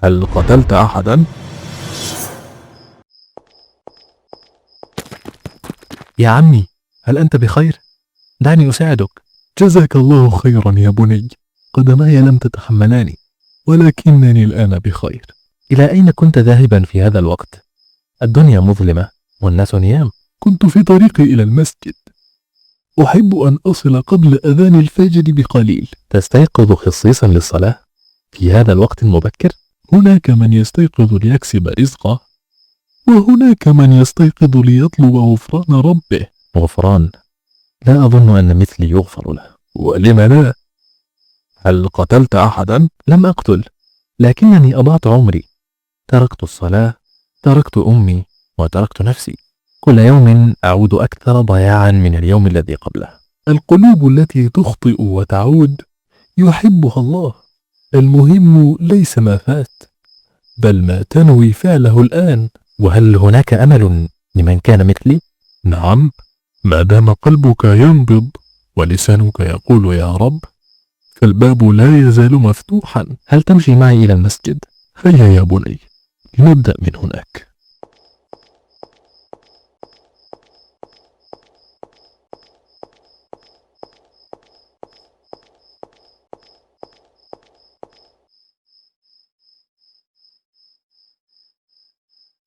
هل قتلت أحدا؟ يا عمي، هل أنت بخير؟ دعني أساعدك. جزاك الله خيرا يا بني، قدماي لم تتحملاني، ولكنني الآن بخير. إلى أين كنت ذاهبا في هذا الوقت؟ الدنيا مظلمة والناس نيام. كنت في طريقي إلى المسجد، أحب أن أصل قبل أذان الفجر بقليل. تستيقظ خصيصا للصلاة في هذا الوقت المبكر؟ هناك من يستيقظ ليكسب رزقه، وهناك من يستيقظ ليطلب غفران ربه. غفران؟ لا أظن أن مثلي يغفر له. ولم لا؟ هل قتلت أحدا؟ لم أقتل، لكنني أضعت عمري. تركت الصلاة، تركت أمي، وتركت نفسي. كل يوم أعود أكثر ضياعا من اليوم الذي قبله. القلوب التي تخطئ وتعود يحبها الله. المهم ليس ما فات، بل ما تنوي فعله الآن. وهل هناك أمل لمن كان مثلي؟ نعم، ما دام قلبك ينبض ولسانك يقول يا رب، فالباب لا يزال مفتوحا. هل تمشي معي إلى المسجد؟ هيا يا بني، لنبدأ من هناك.